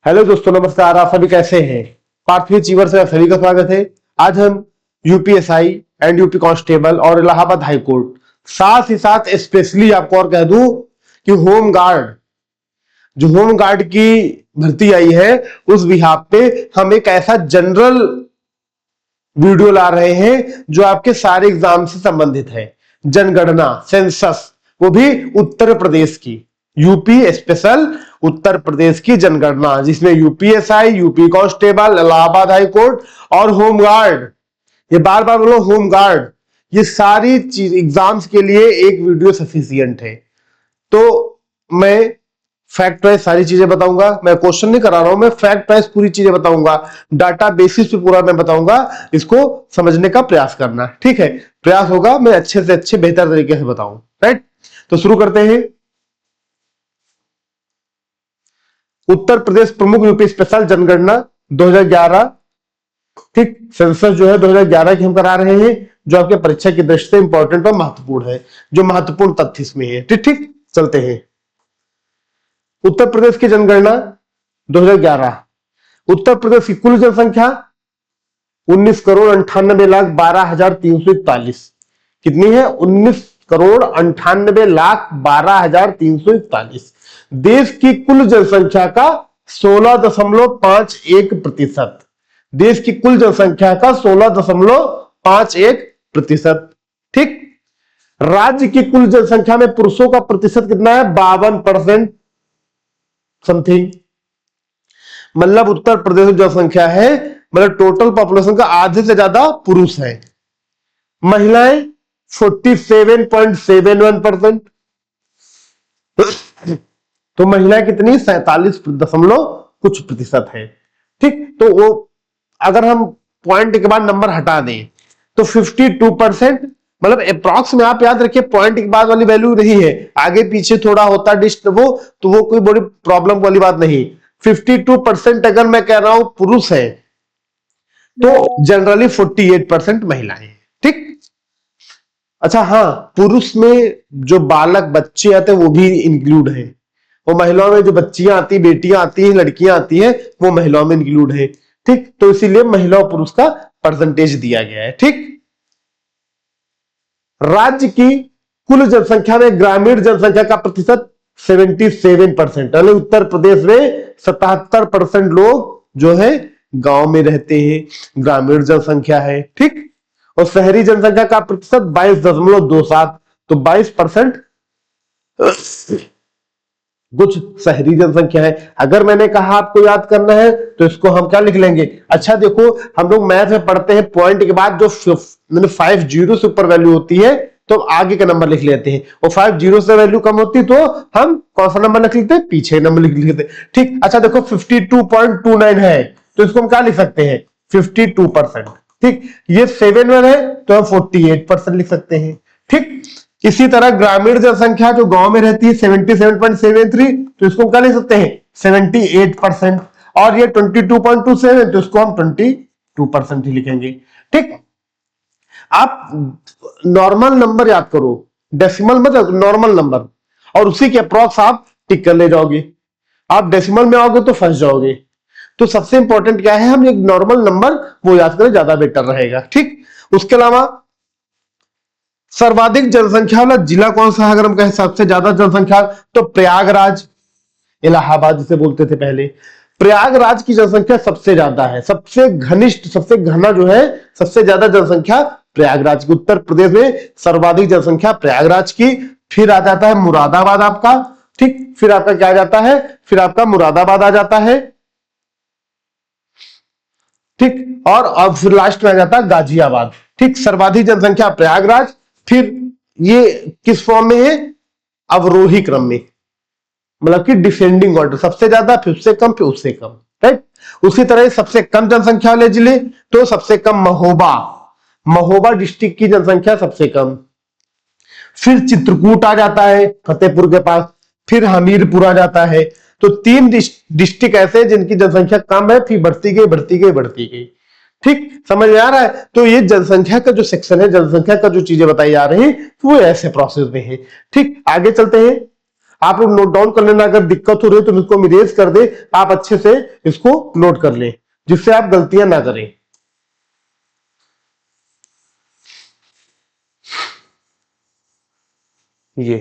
Hello दोस्तों, नमस्कार। आप सभी कैसे हैं? पार्थवी चीवर से आप सभी का स्वागत है। आज हम यूपीएसआई एंड यूपी कांस्टेबल और इलाहाबाद हाई कोर्ट, साथ ही साथ स्पेशली आपको और कह दूं कि होम गार्ड, जो होम गार्ड की भर्ती आई है, उस बिहाफ पे हम एक ऐसा जनरल वीडियो ला रहे हैं जो आपके सारे एग्जाम से संबंधित है। जनगणना, सेंसस, वो भी उत्तर प्रदेश की, यूपी स्पेशल उत्तर प्रदेश की जनगणना, जिसमें UPSI, UP constable, Allahabad high court और होम गार्ड, ये बार बार बोलो होम गार्ड, ये सारी चीज एग्जाम्स के लिए एक वीडियो सफिशियंट है। तो मैं फैक्ट वाइज सारी चीजें बताऊंगा, मैं क्वेश्चन नहीं करा रहा हूं, मैं फैक्ट वाइज पूरी चीजें बताऊंगा, डाटा बेसिस पे पूरा मैं बताऊंगा। इसको समझने का प्रयास करना, ठीक है? प्रयास होगा मैं अच्छे से अच्छे बेहतर तरीके से बताऊं, राइट? तो शुरू करते हैं। उत्तर प्रदेश प्रमुख यूपी स्पेशल जनगणना 2011, ठीक, सेंसस जो है 2011 की हम करा रहे हैं, जो आपके परीक्षा की दृष्टि से इंपॉर्टेंट और महत्वपूर्ण है, जो महत्वपूर्ण तथ्य इसमें है। ठीक ठीक, चलते हैं। उत्तर प्रदेश की जनगणना 2011, उत्तर प्रदेश की कुल जनसंख्या 19,98,12,341। कितनी है? 19,98,12,341। देश की कुल जनसंख्या का 16.51%। देश की कुल जनसंख्या का 16.51%। ठीक। राज्य की कुल जनसंख्या में पुरुषों का प्रतिशत कितना है? 52% समथिंग। मतलब उत्तर प्रदेश में जनसंख्या है, मतलब टोटल पॉपुलेशन का आधे से ज्यादा पुरुष है। महिलाएं 47.71%। तो महिलाएं कितनी? 47 दशमलव कुछ प्रतिशत है। ठीक। तो वो अगर हम पॉइंट के बाद नंबर हटा दें तो 52%, मतलब अप्रॉक्स में आप याद रखिए, पॉइंट के बाद वाली वैल्यू नहीं है, आगे पीछे थोड़ा होता डिस्ट वो, तो वो कोई बड़ी प्रॉब्लम वाली बात नहीं। 52% अगर मैं कह रहा हूं पुरुष है, तो जनरली 48% महिलाएं। ठीक। अच्छा, हाँ, पुरुष में जो बालक बच्चे आते हैं वो भी इंक्लूड है, वो महिलाओं में जो बच्चियां आती, बेटियां आती हैं, लड़कियां आती हैं, वो महिलाओं में इंक्लूड है। ठीक। तो इसीलिए महिला और पुरुष का परसेंटेज दिया गया है। ठीक। राज्य की कुल जनसंख्या में ग्रामीण जनसंख्या का प्रतिशत 77%, यानी उत्तर प्रदेश में 77% लोग जो है गांव में रहते हैं, ग्रामीण जनसंख्या है। ठीक। और शहरी जनसंख्या का प्रतिशत 22.27, तो 22% कुछ शहरी जनसंख्या है। अगर मैंने कहा आपको याद करना है तो इसको हम क्या लिख लेंगे? अच्छा देखो, हम लोग मैथ में पढ़ते हैं पॉइंट के बाद जो 50 से ऊपर वैल्यू होती है तो आगे का नंबर लिख लेते हैं, और 50 से वैल्यू कम होती तो हम कौन सा नंबर लिख लेते हैं? पीछे नंबर लिख लेते। ठीक। अच्छा देखो, 52.29 है तो इसको हम क्या लिख सकते हैं? 52%। ठीक। ये 7 है तो हम 48% लिख सकते हैं। ठीक। इसी तरह ग्रामीण जनसंख्या जो गांव में रहती है 77.73, तो इसको हम क्या लिख सकते हैं? 78%। और ये 22.27, तो इसको हम 22% ही लिखेंगे। ठीक। आप नॉर्मल नंबर याद करो, डेसिमल मतलब नॉर्मल नंबर, और उसी के अप्रॉक्स आप टिक कर ले जाओगे। आप डेसिमल में आओगे तो फंस जाओगे। तो सबसे इंपॉर्टेंट क्या है? हम एक नॉर्मल नंबर वो याद करें, ज्यादा बेटर रहेगा। ठीक। उसके अलावा सर्वाधिक जनसंख्या वाला जिला कौन सा है? अगर हम कहें सबसे ज्यादा जनसंख्या, तो प्रयागराज, इलाहाबाद जिसे बोलते थे पहले, प्रयागराज की जनसंख्या सबसे ज्यादा है, सबसे घनिष्ठ, सबसे घना जो है, सबसे ज्यादा जनसंख्या प्रयागराज की। उत्तर प्रदेश में सर्वाधिक जनसंख्या प्रयागराज की। फिर आ जाता है मुरादाबाद आपका। ठीक। फिर आपका क्या आ जाता है? फिर आपका मुरादाबाद आ जाता है। ठीक। और अब फिर लास्ट में आ जाता है गाजियाबाद। ठीक। सर्वाधिक जनसंख्या प्रयागराज। फिर ये किस फॉर्म में है? अवरोही क्रम में, मतलब कि डिसेंडिंग ऑर्डर, सबसे ज्यादा, फिर उससे कम, फिर उससे कम। राइट। उसी तरह सबसे कम जनसंख्या वाले जिले, तो सबसे कम महोबा, महोबा डिस्ट्रिक्ट की जनसंख्या सबसे कम। फिर चित्रकूट आ जाता है फतेहपुर के पास। फिर हमीरपुर आ जाता है। तो 3 डिस्ट्रिक्ट ऐसे जिनकी जनसंख्या कम है, फिर बढ़ती गई, बढ़ती गई, बढ़ती गई। ठीक। समझ में आ रहा है? तो ये जनसंख्या का जो सेक्शन है, जनसंख्या का जो चीजें बताई जा रही है, वो ऐसे प्रोसेस में है। ठीक। आगे चलते हैं। आप लोग नोट डाउन कर लेना, अगर दिक्कत हो रही है तो इसको इरेज कर दे, आप अच्छे से इसको नोट कर लें जिससे आप गलतियां ना करें। ये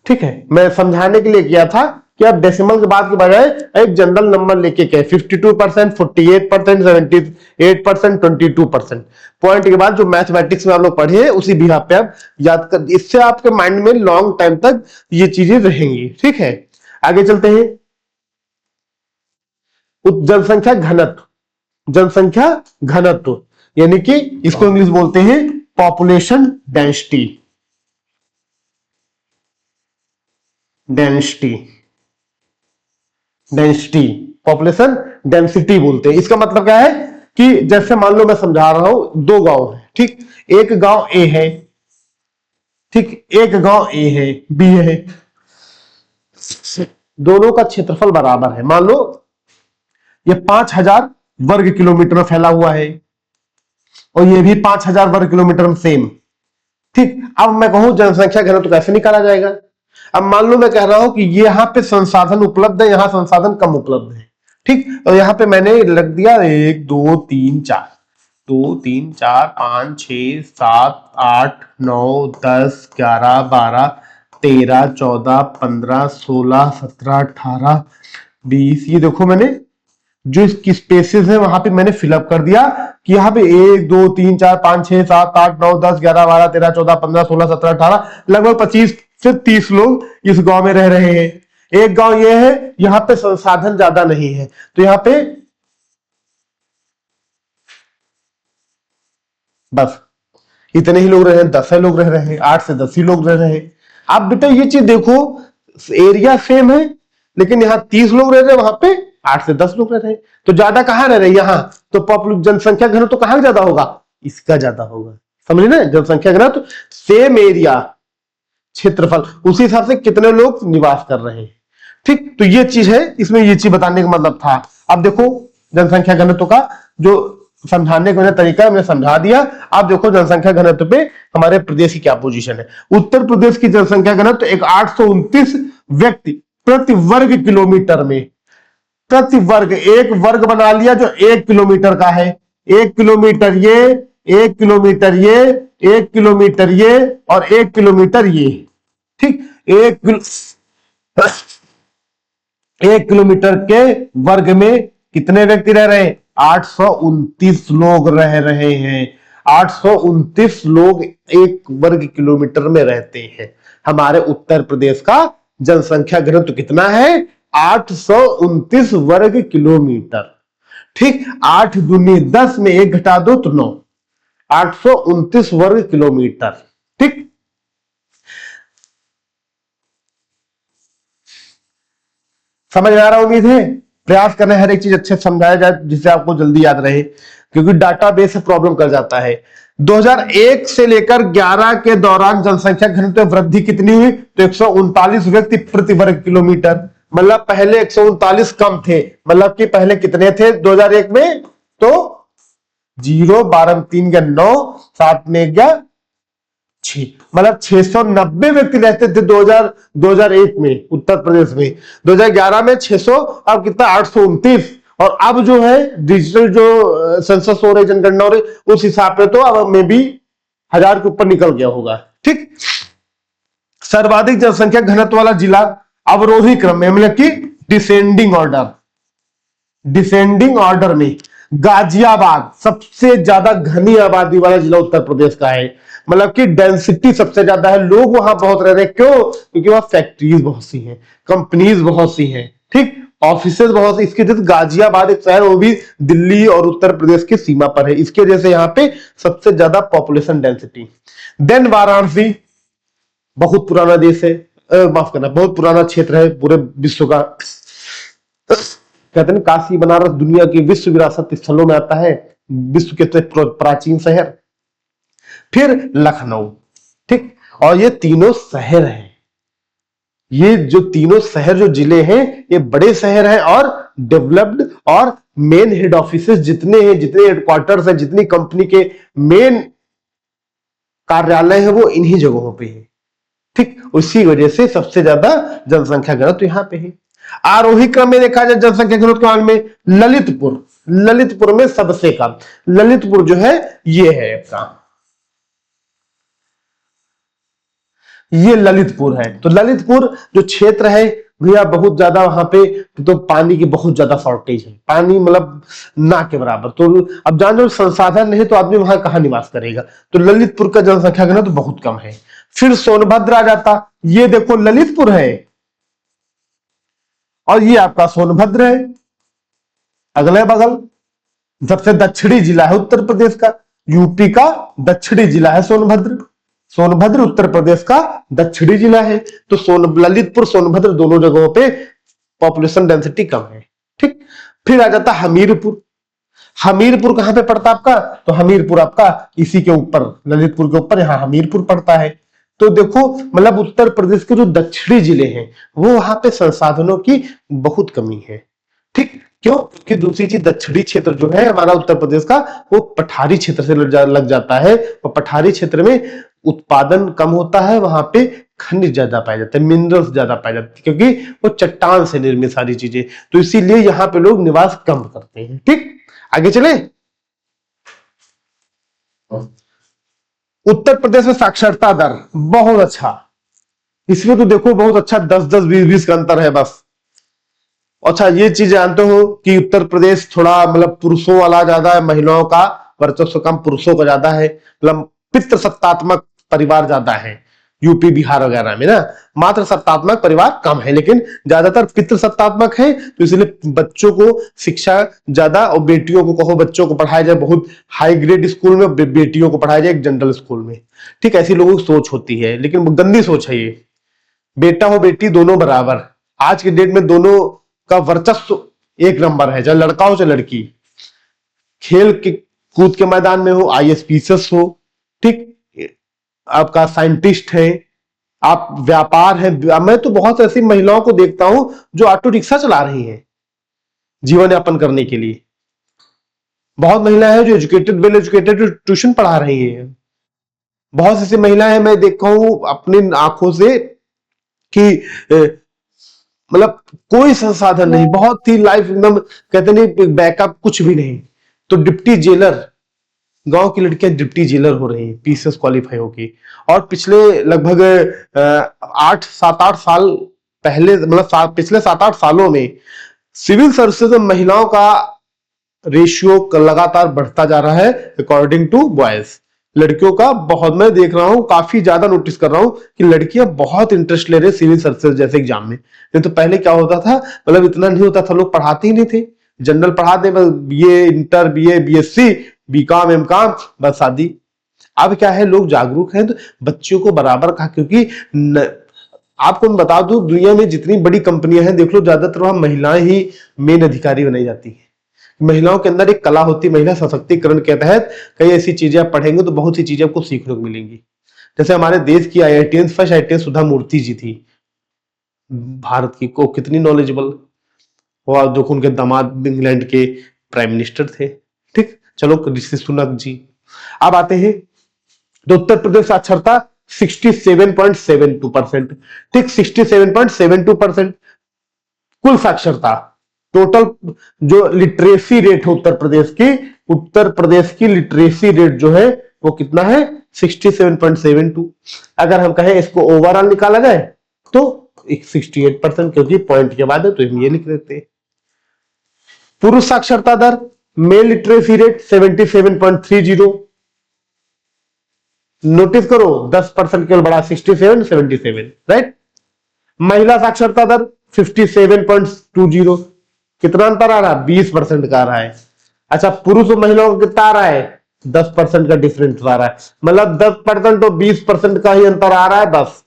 ठीक है, मैं समझाने के लिए किया था कि आप डेसिमल के बाद के बजाय एक जनरल नंबर लेके क्या 52%, 48%, 78%, 22% पॉइंट के बाद जो मैथमेटिक्स में आप लोग पढ़े उसी बिहार पे आप याद कर, इससे आपके माइंड में लॉन्ग टाइम तक ये चीजें रहेंगी। ठीक है, आगे चलते हैं। जनसंख्या घनत्व, जनसंख्या घनत्व यानी कि इसको इंग्लिश बोलते हैं population density, density, density, population density बोलते हैं। इसका मतलब क्या है कि जैसे मान लो मैं समझा रहा हूं, दो गांव है, ठीक, एक गांव ए है, ठीक, एक गांव ए है, बी है, दोनों का क्षेत्रफल बराबर है। मान लो ये 5000 वर्ग किलोमीटर में फैला हुआ है और ये भी 5000 वर्ग किलोमीटर में सेम, ठीक। अब मैं कहूं जनसंख्या घनत्व तो कैसे निकाला जाएगा? अब मान लो मैं कह रहा हूं कि ये यहां पे संसाधन उपलब्ध है, यहां संसाधन कम उपलब्ध है, ठीक, और यहां पे मैंने लग दिया 1 2 3 4, 2 3 4 5 6 7 8 9 10 11 12 13 14 15 16 17 18 20, ये देखो मैंने जो इसकी स्पेसेस है वहां पे मैंने फिलअप कर दिया कि यहाँ पे 1 2 3 4 5 6 7 8 9 10 11 12 13 14 15 16 17 18 लगभग 25 से 30 लोग इस गांव में रह रहे हैं। एक गांव ये है, यहां पे संसाधन ज्यादा नहीं है, तो यहां पे बस इतने ही लोग रह रहे हैं, 10 लोग रह रहे हैं, 8 से 10 ही लोग रह रहे हैं। आप बेटा ये चीज देखो, एरिया सेम है लेकिन यहाँ 30 लोग रह रहे हैं, वहां पे 8 से 10 लोग रह रहे हैं, तो ज्यादा कहां रह रहे हैं? यहाँ तो पॉपुलेशन जनसंख्या घनत्व तो कहां ज्यादा होगा? इसका ज्यादा होगा, समझ ना? जनसंख्या घनत्व सेम एरिया, क्षेत्रफल, उसी हिसाब से कितने लोग निवास कर रहे हैं, ठीक। तो ये चीज है, इसमें ये चीज बताने का मतलब था। अब देखो जनसंख्या घनत्व का जो समझाने का तरीका मैंने समझा दिया। आप देखो जनसंख्या घनत्व पे हमारे प्रदेश की क्या पोजीशन है। उत्तर प्रदेश की जनसंख्या घनत्व एक 829 व्यक्ति प्रति वर्ग किलोमीटर में, प्रति वर्ग, एक वर्ग बना लिया जो 1 किलोमीटर का है, 1 किलोमीटर ये, 1 किलोमीटर ये, 1 किलोमीटर ये और 1 किलोमीटर ये, ठीक। 1 किलोमीटर के वर्ग में कितने व्यक्ति रह रहे हैं? 829 लोग रह रहे हैं। 829 लोग 1 वर्ग किलोमीटर में रहते हैं। हमारे उत्तर प्रदेश का जनसंख्या घनत्व कितना है? 829 वर्ग किलोमीटर, ठीक। 8 दूनी 10 में 1 घटा दो तो 9, 829 वर्ग किलोमीटर, ठीक। समझ में आ रहा, उम्मीद है। प्रयास करना हर एक चीज अच्छे से समझाया जाए जिससे आपको जल्दी याद रहे, क्योंकि डाटाबेस से प्रॉब्लम कर जाता है। 2001 से लेकर 11 के दौरान जनसंख्या घनत्व में वृद्धि कितनी हुई? तो 139 व्यक्ति प्रति वर्ग किलोमीटर, मतलब पहले 139 कम थे, मतलब कि पहले कितने थे 2001 में? तो 0 12 3 गया 9, 7 में गया 6, मतलब 690 व्यक्ति रहते थे 2001 में उत्तर प्रदेश में। 2011 में 600, अब कितना? 829। और अब जो है डिजिटल जो सेंसस हो रहे, जनगणना हो रही, उस हिसाब पे तो अब में भी 1000 के ऊपर निकल गया होगा, ठीक। सर्वाधिक जनसंख्या घनत्व वाला जिला अवरोही क्रम में, मतलब कि डिसेंडिंग ऑर्डर, डिसेंडिंग ऑर्डर में गाजियाबाद सबसे ज्यादा घनी आबादी वाला जिला उत्तर प्रदेश का है, मतलब कि डेंसिटी सबसे ज्यादा है, लोग वहां बहुत रह रहे हैं। क्यों? क्योंकि वहां फैक्ट्रीज बहुत सी हैं, कंपनीज बहुत सी हैं, ठीक, ऑफिसेज बहुत सी। इसके जैसे गाजियाबाद एक शहर, वो भी दिल्ली और उत्तर प्रदेश की सीमा पर है, इसके जैसे यहाँ पे सबसे ज्यादा पॉपुलेशन डेंसिटी। देन वाराणसी, बहुत पुराना देश है, माफ करना, बहुत पुराना क्षेत्र है पूरे विश्व का। कहते हैं काशी बनारस दुनिया की विश्व विरासत स्थलों में आता है, विश्व के प्राचीन शहर। फिर लखनऊ, ठीक। और ये तीनों शहर हैं, ये जो तीनों शहर जो जिले हैं ये बड़े शहर हैं और डेवलप्ड, और मेन हेड ऑफिसेस जितने हैं, जितने हेडक्वार्टर्स हैं, जितनी कंपनी के मेन कार्यालय है वो इन्हीं जगहों पे है, ठीक, उसी वजह से सबसे ज्यादा जनसंख्या घनत्व यहां पे है। आरोही क्रम में देखा जाए जनसंख्या घनत्व के मामले में ललितपुर में सबसे कम। ललितपुर जो है ये है आपका, ये ललितपुर है। तो ललितपुर जो क्षेत्र है भैया बहुत ज्यादा वहां पे तो पानी की बहुत ज्यादा शॉर्टेज है, पानी मतलब ना के बराबर। तो अब जान लो संसाधन नहीं तो आदमी वहां कहां निवास करेगा। तो ललितपुर का जनसंख्या घनत्व तो बहुत कम है। फिर सोनभद्र आ जाता, ये देखो ललितपुर है और ये आपका सोनभद्र है, अगले बगल। सबसे दक्षिणी जिला है उत्तर प्रदेश का, यूपी का दक्षिणी जिला है सोनभद्र। सोनभद्र उत्तर प्रदेश का दक्षिणी जिला है। तो ललितपुर सोनभद्र दोनों जगहों पे पॉपुलेशन डेंसिटी कम है। ठीक, फिर आ जाता हमीरपुर। हमीरपुर कहां पे पड़ता आपका? तो हमीरपुर आपका इसी के ऊपर, ललितपुर के ऊपर यहां हमीरपुर पड़ता है। तो देखो मतलब उत्तर प्रदेश के जो दक्षिणी जिले हैं वो वहां पे संसाधनों की बहुत कमी है। ठीक, क्यों? कि दूसरी चीज दक्षिणी क्षेत्र जो है हमारा उत्तर प्रदेश का वो पठारी क्षेत्र से लग जाता है, और पठारी क्षेत्र में उत्पादन कम होता है, वहां पे खनिज ज्यादा पाए जाते हैं, मिनरल्स ज्यादा पाए जाते हैं, क्योंकि वो चट्टान से निर्मित सारी चीजें। तो इसीलिए यहां पे लोग निवास कम करते हैं। ठीक, आगे चले। उत्तर प्रदेश में साक्षरता दर बहुत अच्छा, इसमें तो देखो बहुत अच्छा 10-10, 20-20 का अंतर है बस। अच्छा, ये चीज जानते हो कि उत्तर प्रदेश थोड़ा मतलब पुरुषों वाला ज्यादा है, महिलाओं का वर्चस्व कम, पुरुषों का ज्यादा है। मतलब पितृसत्तात्मक परिवार ज्यादा है यूपी बिहार वगैरह में ना, मात्र सत्तात्मक परिवार कम है, लेकिन ज्यादातर पितृसत्तात्मक है। तो इसलिए बच्चों को शिक्षा ज्यादा, और बेटियों को कहो बच्चों को पढ़ाया जाए बहुत हाई ग्रेड स्कूल में, बेटियों को पढ़ाया जाए एक जनरल स्कूल में। ठीक, ऐसी लोगों की सोच होती है, लेकिन गंदी सोच है ये। बेटा हो बेटी दोनों बराबर, आज के डेट में दोनों का वर्चस्व एक नंबर है, चाहे लड़का हो चाहे लड़की। खेल के कूद के मैदान में हो, आईएएस पीसीएस हो, ठीक, आपका साइंटिस्ट है, आप व्यापार है। मैं तो बहुत ऐसी महिलाओं को देखता हूं जो ऑटो रिक्शा चला रही हैं जीवन यापन करने के लिए। बहुत महिलाएं हैं जो एजुकेटेड, वेल एजुकेटेड, ट्यूशन पढ़ा रही हैं। बहुत ऐसी महिलाएं हैं मैं देखा हूं अपनी आंखों से कि मतलब कोई संसाधन नहीं, बहुत ही लाइफ एकदम कहते नहीं बैकअप कुछ भी नहीं। तो डिप्टी जेलर, गांव की लड़कियां डिप्टी जेलर हो रही हैं पीसीएस क्वालिफाई होगी। और पिछले लगभग 7-8 साल पहले, मतलब पिछले 7-8 सालों में सिविल सर्विसेज में महिलाओं का रेशियो लगातार बढ़ता जा रहा है अकॉर्डिंग टू बॉयज। लड़कियों का बहुत मैं देख रहा हूं, काफी ज्यादा नोटिस कर रहा हूं कि लड़कियां बहुत इंटरेस्ट ले रहे हैं सिविल सर्विसेज जैसे एग्जाम में। नहीं तो पहले क्या होता था, मतलब इतना नहीं होता था, लोग पढ़ाते ही नहीं थे। जनरल पढ़ा दे बस, BA inter, BA BSc, BCom MCom, बस शादी। अब क्या है, लोग जागरूक हैं तो बच्चों को बराबर कहा, क्योंकि आपको मैं बता दूं दुनिया में जितनी बड़ी कंपनियां हैं देख लो, ज्यादातर वहां महिलाएं ही मेन अधिकारी बनाई जाती है। महिलाओं के अंदर एक कला होती है, महिला सशक्तिकरण के तहत कई ऐसी चीजें आप पढ़ेंगे तो बहुत सी चीजें आपको सीखने को मिलेंगी। जैसे हमारे देश की आईआईटीएन, फर्स्ट आईआईटीएन सुधा मूर्ति जी थी भारत की, को कितनी नॉलेजेबल, और जो उनके दामाद इंग्लैंड के प्राइम मिनिस्टर थे। ठीक, चलो ऋषि सुनक जी। अब आते हैं तो उत्तर प्रदेश साक्षरता 67.72%। ठीक, 67.72% कुल साक्षरता। टोटल जो लिटरेसी रेट है उत्तर प्रदेश की लिटरेसी रेट जो है वो कितना है, 67.72। अगर हम कहें इसको ओवरऑल निकाला जाए तो 68%, क्योंकि पॉइंट के बाद है तो हम ये लिख देते हैं। पुरुष साक्षरता दर, मेल लिटरेसी रेट 77.30। नोटिस करो 10% केवल बढ़ा, 67, 77, राइट। महिला साक्षरता दर 57.20। कितना अंतर आ रहा है? 20% का आ रहा है। अच्छा, पुरुष और महिलाओं का कितना आ रहा है? 10% का डिफरेंस आ रहा है। मतलब 10% और 20% का ही अंतर आ रहा है बस।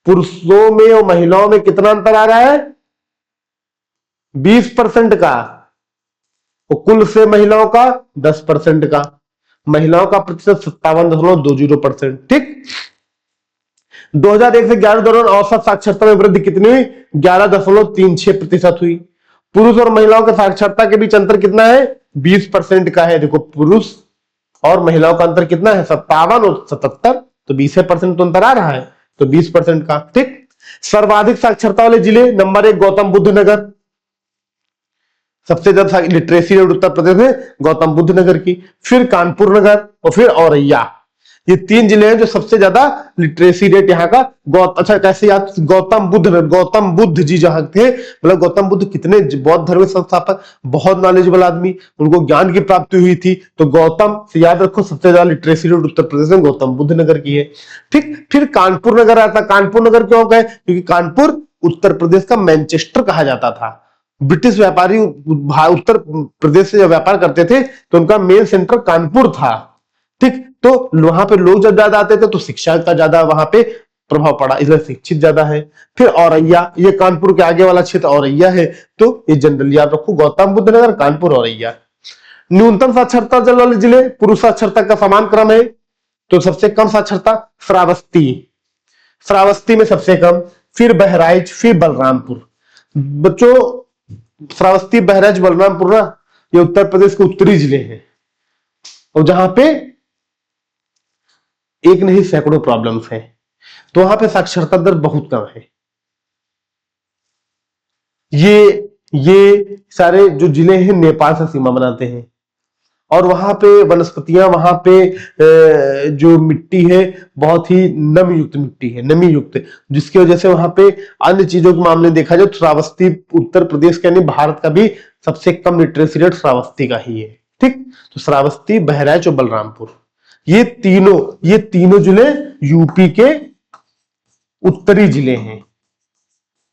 पुरुषों में और महिलाओं में कितना अंतर आ रहा है? 20% का। और कुल से महिलाओं का 10% का। महिलाओं का प्रतिशत 57.20%। ठीक, 2001 से 11 दौरान औसत साक्षरता में वृद्धि कितनी हुई? 11.36% हुई। पुरुष और महिलाओं के साक्षरता के बीच अंतर कितना है? 20% का है। देखो पुरुष और महिलाओं का अंतर कितना है? 57 और 77। तो 20% तो अंतर आ रहा है, तो 20% का। ठीक, सर्वाधिक साक्षरता वाले जिले, नंबर 1 गौतम बुद्ध नगर, सबसे ज्यादा लिटरेसी रेट उत्तर प्रदेश में गौतम बुद्ध नगर की, फिर कानपुर नगर और फिर औरैया। ये 3 जिले हैं जो सबसे ज्यादा लिटरेसी रेट यहाँ का। अच्छा कैसे याद, गौतम बुद्ध जी जहां थे, मतलब गौतम बुद्ध कितने बौद्ध धर्म के संस्थापक, बहुत नॉलेजेबल आदमी, उनको ज्ञान की प्राप्ति हुई थी, तो गौतम से याद रखो सबसे ज्यादा लिटरेसी रेट उत्तर प्रदेश में गौतम बुद्ध नगर की है। ठीक, फिर कानपुर नगर आता। कानपुर नगर क्यों गए, क्योंकि कानपुर उत्तर प्रदेश का मैनचेस्टर कहा जाता था। ब्रिटिश व्यापारी उत्तर प्रदेश से जब व्यापार करते थे तो उनका मेन सेंटर कानपुर था। ठीक, तो वहां पे लोग जब ज्यादा आते थे तो शिक्षा का ज्यादा वहां पे प्रभाव पड़ा, इसलिए शिक्षित ज्यादा है। फिर औरैया, ये कानपुर के आगे वाला क्षेत्र औरैया है, तो ये जनरली याद रखो गौतम बुद्ध नगर, कानपुर, औरैया। न्यूनतम साक्षरता दर वाले जिले, पुरुष साक्षरता का समान क्रम है, तो सबसे कम साक्षरता श्रावस्ती, श्रावस्ती में सबसे कम, फिर बहराइच, फिर बलरामपुर। बच्चों श्रावस्ती, बहराइच, बलरामपुर ना ये उत्तर प्रदेश के उत्तरी जिले हैं, और जहां पे एक नहीं सैकड़ों प्रॉब्लम्स हैं, तो वहां पे साक्षरता दर बहुत कम है। ये सारे जो जिले हैं नेपाल से सीमा बनाते हैं, और वहां पे वनस्पतियां, वहां पे जो मिट्टी है बहुत ही नमी युक्त मिट्टी है, नमी युक्त, जिसकी वजह से वहां पे अन्य चीजों के मामले देखा जाए तो श्रावस्ती उत्तर प्रदेश के, यानी भारत का भी सबसे कम लिटरेसी रेट श्रावस्ती का ही है। ठीक, तो श्रावस्ती, बहराइच और बलरामपुर, ये तीनों जिले यूपी के उत्तरी जिले हैं।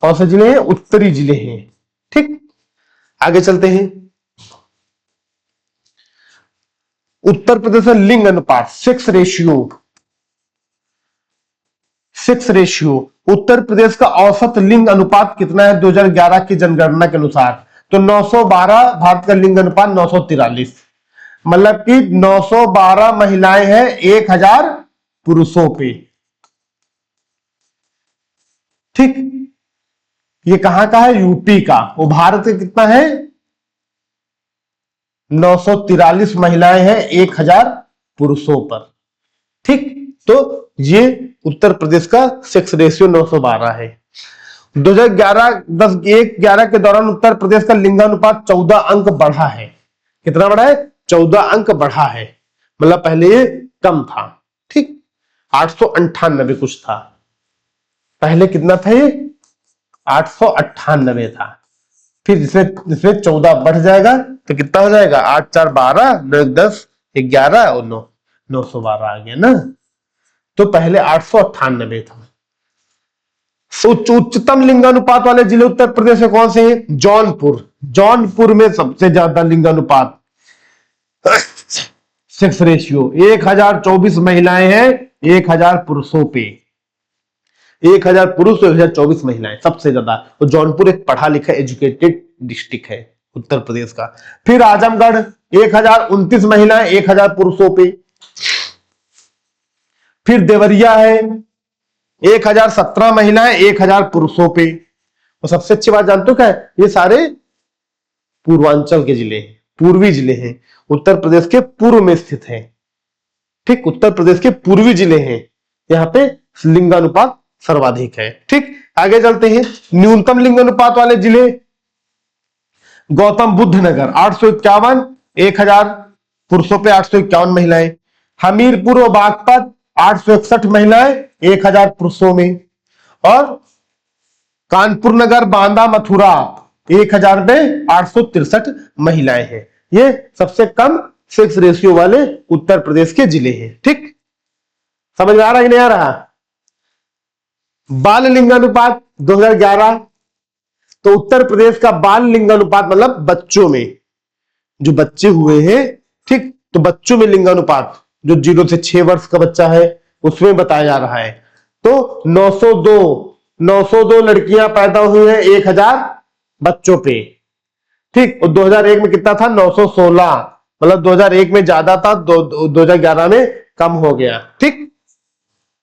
कौन से जिले हैं, उत्तरी जिले हैं। ठीक, आगे चलते हैं। उत्तर प्रदेश में लिंग अनुपात, सेक्स रेशियो, उत्तर प्रदेश का औसत लिंग अनुपात कितना है 2011 की जनगणना के अनुसार, तो 912, भारत का लिंग अनुपात 943, मतलब कि 912 महिलाएं हैं 1000 पुरुषों पे। ठीक, ये कहां का है, यूपी का, वो भारत का कितना है 943 महिलाएं हैं 1000 पुरुषों पर। ठीक, तो ये उत्तर प्रदेश का सेक्स रेशियो 912 है। 2011 के दौरान उत्तर प्रदेश का लिंगानुपात 14 अंक बढ़ा है। कितना बढ़ा है, 14 अंक बढ़ा है, मतलब पहले ये कम था। ठीक, 898 कुछ था, पहले कितना था ये 898 था, फिर जिसमें 14 बढ़ जाएगा तो कितना हो जाएगा 8 4 12, 9 10 11 और 912 आ गया ना। तो पहले 898 था। उच्चतम लिंगानुपात वाले जिले उत्तर प्रदेश में कौन से हैं, जौनपुर में सबसे ज्यादा लिंगानुपात, सेक्स रेशियो 1024 महिलाएं हैं 1000 पुरुषों पे, 1000 पुरुष तो 1024 महिलाएं, सबसे ज्यादा। तो जौनपुर एक पढ़ा लिखा एजुकेटेड डिस्ट्रिक्ट है उत्तर प्रदेश का। फिर आजमगढ़ 1029 महिलाएं 1000 पुरुषों पे। फिर देवरिया है 1017 महिलाएं 1000 पुरुषों पे। और सबसे अच्छी बात जानते हो क्या है, ये सारे पूर्वांचल के जिले हैं, पूर्वी जिले हैं, उत्तर प्रदेश के पूर्व में स्थित हैं। ठीक, उत्तर प्रदेश के पूर्वी जिले हैं, यहां पे लिंगानुपात सर्वाधिक है। ठीक, आगे चलते हैं। न्यूनतम लिंगानुपात वाले जिले, गौतम बुद्ध नगर 851, 1000 पुरुषों पे 851 महिलाएं। हमीरपुर और बागपत 861 महिलाएं 1000 पुरुषों में। और कानपुर नगर, बांदा, मथुरा 1000 में 863 महिलाएं हैं। ये सबसे कम सेक्स रेशियो वाले उत्तर प्रदेश के जिले हैं। ठीक, समझ में आ रहा है कि नहीं आ रहा। बाल लिंगानुपात 2011, तो उत्तर प्रदेश का बाल लिंगानुपात मतलब बच्चों में जो बच्चे हुए हैं, ठीक, तो बच्चों में लिंगानुपात जो 0 से 6 वर्ष का बच्चा है उसमें बताया जा रहा है। तो 902 लड़कियां पैदा हुई हैं 1000 बच्चों पे। ठीक, और 2001 में कितना था 916, मतलब 2001 में ज्यादा था, 2011 में कम हो गया। ठीक,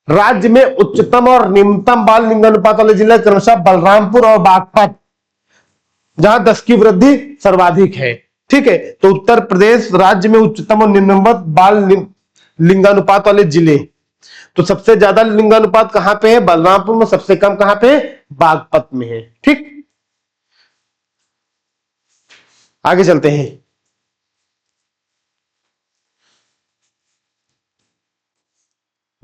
राज्य में उच्चतम और निम्नतम बाल लिंगानुपात वाले जिले क्रमशः बलरामपुर और बागपत, जहां 10 की वृद्धि सर्वाधिक है। ठीक है, तो उत्तर प्रदेश राज्य में उच्चतम और निम्नतम बाल लिंगानुपात वाले जिले तो सबसे ज्यादा लिंगानुपात कहां पे है? बलरामपुर में। सबसे कम कहां पे? बागपत में है। ठीक, आगे चलते हैं।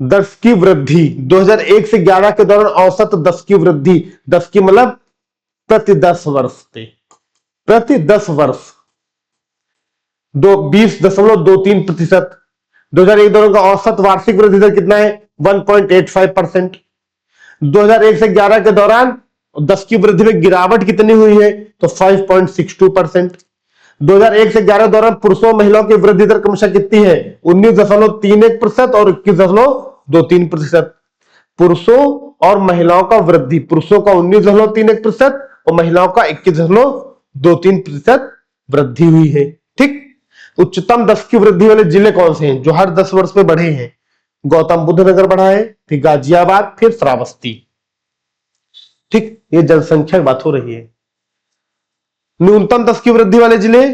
दस की वृद्धि 2001 से 11 के दौरान औसत 10 की वृद्धि, 10 की मतलब प्रति 10 वर्ष पे, प्रति 10 वर्ष 20.23%। 2001 दौरान का औसत वार्षिक वृद्धि दर कितना है? 1.85%। 2001 से 11 के दौरान 10 की वृद्धि में गिरावट कितनी हुई है? तो 5.62%। 2001 से 11 दौरान पुरुषों महिलाओं की वृद्धि दर क्रमशः कितनी है? 19.31% और 21.23%। पुरुषों और महिलाओं का वृद्धि, पुरुषों का 19.31% और महिलाओं का 21.23% वृद्धि हुई है। ठीक, उच्चतम 10 की वृद्धि वाले जिले कौन से हैं जो हर 10 वर्ष में बढ़े हैं? गौतम बुद्ध नगर बढ़ा है, फिर गाजियाबाद, फिर श्रावस्ती। ठीक, ये जनसंख्या की बात हो रही है। न्यूनतम 10 की वृद्धि वाले जिले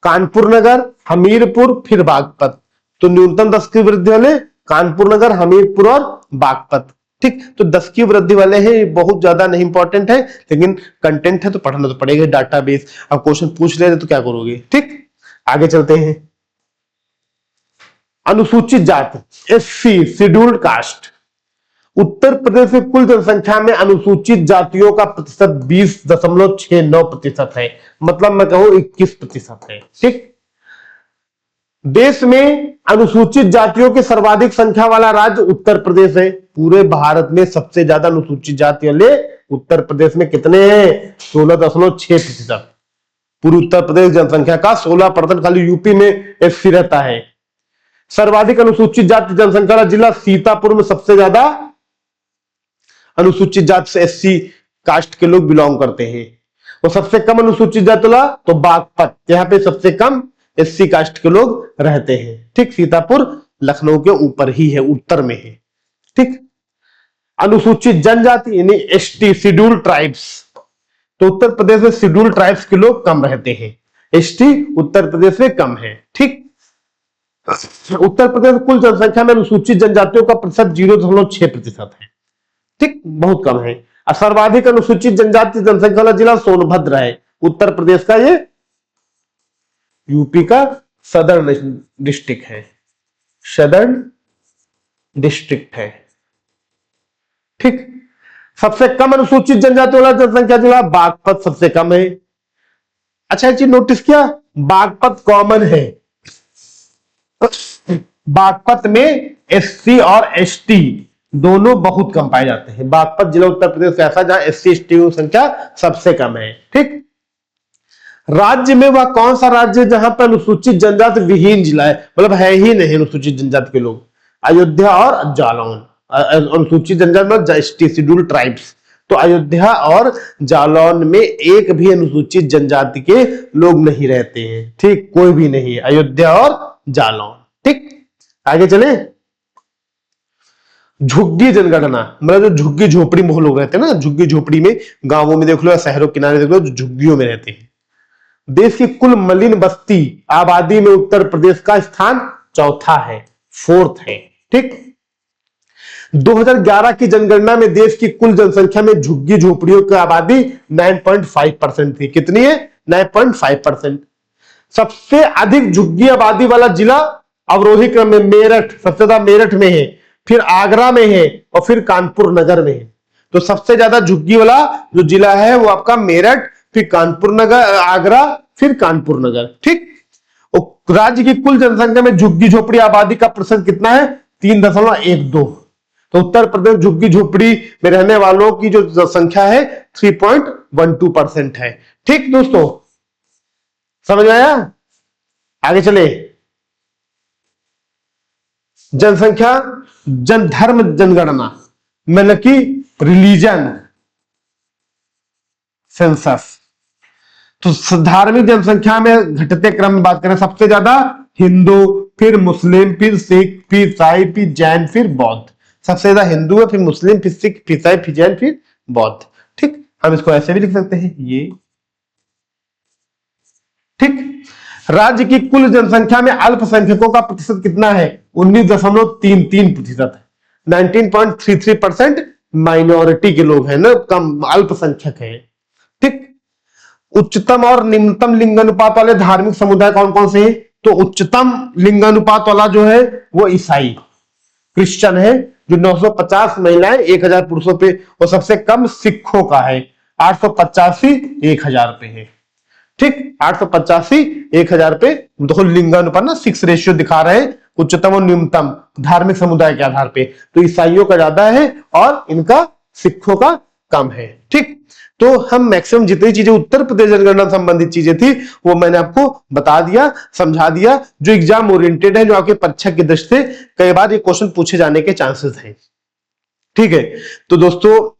कानपुर नगर, हमीरपुर, फिर बागपत। तो न्यूनतम 10 की वृद्धि वाले कानपुर नगर, हमीरपुर और बागपत। ठीक, तो 10 की वृद्धि वाले हैं, बहुत ज्यादा नहीं इंपॉर्टेंट है, लेकिन कंटेंट है तो पढ़ना तो पड़ेगा। डाटाबेस अब क्वेश्चन पूछ ले तो क्या करोगे। ठीक, आगे चलते हैं। अनुसूचित जाति, SC, scheduled caste. Uttar Pradesh की कुल जनसंख्या में अनुसूचित जातियों का प्रतिशत 20.69% है, मतलब मैं कहूं 21% है। ठीक, देश में अनुसूचित जातियों की सर्वाधिक संख्या वाला राज्य उत्तर प्रदेश है। पूरे भारत में सबसे ज्यादा अनुसूचित जाति वाले उत्तर प्रदेश में कितने हैं? 16.6%। पूरी उत्तर प्रदेश जनसंख्या का 16%। खाली यूपी में एससी रहता है। सर्वाधिक अनुसूचित जाति जनसंख्या वाला जिला सीतापुर में सबसे ज्यादा अनुसूचित जाति से एससी कास्ट के लोग बिलोंग करते हैं। और सबसे कम अनुसूचित जाति वाला तो बागपत, यहां पे सबसे कम एससी कास्ट के लोग रहते हैं। ठीक, सीतापुर लखनऊ के ऊपर ही है, उत्तर में है। ठीक, अनुसूचित जनजाति यानी एसटी, शेड्यूल्ड ट्राइब्स। तो उत्तर प्रदेश में शेड्यूल्ड ट्राइब्स के लोग कम रहते हैं, एसटी उत्तर प्रदेश में कम है। ठीक, उत्तर प्रदेश कुल जनसंख्या में अनुसूचित जनजातियों का प्रतिशत 0.6% है। ठीक, बहुत कम है। सर्वाधिक अनुसूचित जनजाति जनसंख्या वाला जिला सोनभद्र है, उत्तर प्रदेश का। ये यूपी का सदर्न डिस्ट्रिक्ट है, सदर्न डिस्ट्रिक्ट है। ठीक, सबसे कम अनुसूचित जनजाति वाला जनसंख्या जिला बागपत सबसे कम है। अच्छा, एक चीज नोटिस किया, बागपत कॉमन है। बागपत में एससी और एसटी दोनों बहुत कम पाए जाते हैं। बागपत जिला उत्तर प्रदेश का ऐसा जहां एससी एसटी की संख्या सबसे कम है। ठीक, राज्य में वह कौन सा राज्य है जहां पर अनुसूचित जनजाति विहीन जिला है, मतलब है ही नहीं अनुसूचित जनजाति के लोग? अयोध्या और जालौन। अनुसूचित जनजाति एसटी, शेड्यूल्ड ट्राइब्स। तो अयोध्या और जालौन में एक भी अनुसूचित जनजाति के लोग नहीं रहते हैं। ठीक, कोई भी नहीं, अयोध्या और जालौन। ठीक, आगे चले। झुग्गी जनगणना, मतलब जो झुग्गी झोपड़ी में लोग रहते हैं ना, झुग्गी झोपड़ी में गांवों में देख लो या शहरों के किनारे देख लो, जो झुग्गियों में रहते हैं। देश की कुल मलिन बस्ती आबादी में उत्तर प्रदेश का स्थान चौथा है, फोर्थ है। ठीक, 2011 की जनगणना में देश की कुल जनसंख्या में झुग्गी झोपड़ियों की आबादी 9.5% थी। कितनी है? 9.5%। सबसे अधिक झुग्गी आबादी वाला जिला अवरोही क्रम में मेरठ, सबसे ज्यादा मेरठ में है, फिर आगरा में है और फिर कानपुर नगर में है। तो सबसे ज्यादा झुग्गी वाला जो जिला है वो आपका मेरठ, फिर कानपुर नगर, आगरा, फिर कानपुर नगर। ठीक, और राज्य की कुल जनसंख्या में झुग्गी झोपड़ी आबादी का प्रतिशत कितना है? 3.12। तो उत्तर प्रदेश झुग्गी झोपड़ी में रहने वालों की जो संख्या है 3.12% है। ठीक दोस्तों, समझ में आया? आगे चले। जनसंख्या धर्म जनगणना, मतलब कि रिलीजन सेंसस। तो धार्मिक जनसंख्या में घटते क्रम में बात करें, सबसे ज्यादा हिंदू, फिर मुस्लिम, फिर सिख, फिर ईसाई, फिर जैन, फिर बौद्ध। सबसे ज्यादा हिंदू है, फिर मुस्लिम, फिर सिख, फिर ईसाई, फिर जैन, फिर बौद्ध। ठीक, हम इसको ऐसे भी लिख सकते हैं ये। ठीक, राज्य की कुल जनसंख्या में अल्पसंख्यकों का प्रतिशत कितना है? 19.33% है। 19.33% माइनॉरिटी के लोग हैं ना, कम अल्पसंख्यक है। ठीक। उच्चतम और निम्नतम लिंगानुपात वाले धार्मिक समुदाय कौन कौन से हैं? तो उच्चतम लिंगानुपात वाला जो है वो ईसाई क्रिश्चियन है, जो 950 महिलाएं 1000 पुरुषों पे, और सबसे कम सिखों का है 885 1000 पे है। ठीक, 885 1000 पे। देखो लिंगानुपात ना 6 रेशियो दिखा रहे हैं, उच्चतम और न्यूनतम धार्मिक समुदाय के आधार पे, तो ईसाइयों का ज्यादा है और इनका सिखों का कम है। ठीक, तो हम मैक्सिमम जितनी चीजें उत्तर प्रदेश जनगणना संबंधित चीजें थी वो मैंने आपको बता दिया, समझा दिया, जो एग्जाम ओरिएंटेड है, जो आपके परीक्षा की दृष्टि से कई बार ये क्वेश्चन पूछे जाने के चांसेस हैं। ठीक है, तो दोस्तों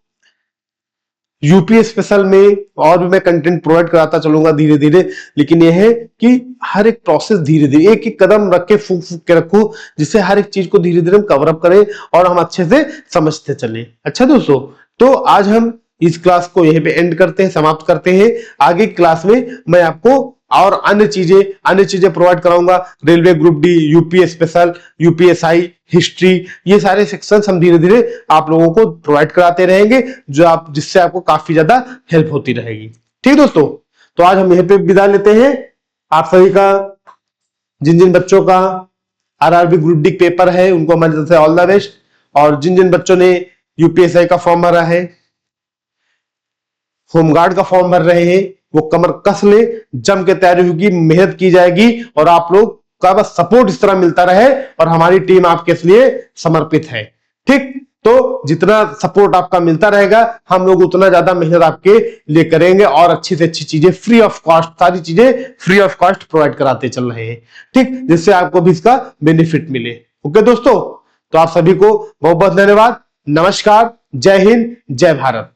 यूपी स्पेशल में और भी मैं कंटेंट प्रोवाइड कराता चलूंगा धीरे धीरे, लेकिन यह है कि हर एक प्रोसेस धीरे धीरे एक एक कदम रख के फूक फूक के रखो, जिससे हर एक चीज को धीरे धीरे हम कवर अप करें और हम अच्छे से समझते चलें। अच्छा दोस्तों, तो आज हम इस क्लास को यहीं पे एंड करते हैं, समाप्त करते हैं। आगे क्लास में मैं आपको और अन्य चीजें प्रोवाइड कराऊंगा, railway group D, UP special, UPSI, history, ये सारे सेक्शंस हम धीरे धीरे आप लोगों को प्रोवाइड कराते रहेंगे, जिससे आपको काफी ज्यादा हेल्प होती रहेगी। ठीक दोस्तों, तो आज हम यहीं पे विदा लेते हैं। आप सभी का, जिन जिन बच्चों का आरआरबी ग्रुप डी पेपर है, उनको हमारी तरफ से ऑल द बेस्ट, और जिन जिन बच्चों ने यूपीएसआई का फॉर्म भरा है, होमगार्ड का फॉर्म भर रहे हैं, वो कमर कस ले, जम के तैयारी होगी, मेहनत की जाएगी, और आप लोग का बस सपोर्ट इस तरह मिलता रहे, और हमारी टीम आपके लिए समर्पित है। ठीक, तो जितना सपोर्ट आपका मिलता रहेगा, हम लोग उतना ज्यादा मेहनत आपके लिए करेंगे, और अच्छी से अच्छी चीजें फ्री ऑफ कॉस्ट, सारी चीजें फ्री ऑफ कॉस्ट प्रोवाइड कराते चल रहे हैं। ठीक, जिससे आपको भी इसका बेनिफिट मिले। ओके दोस्तों, तो आप सभी को बहुत बहुत धन्यवाद। नमस्कार, जय हिंद, जय भारत।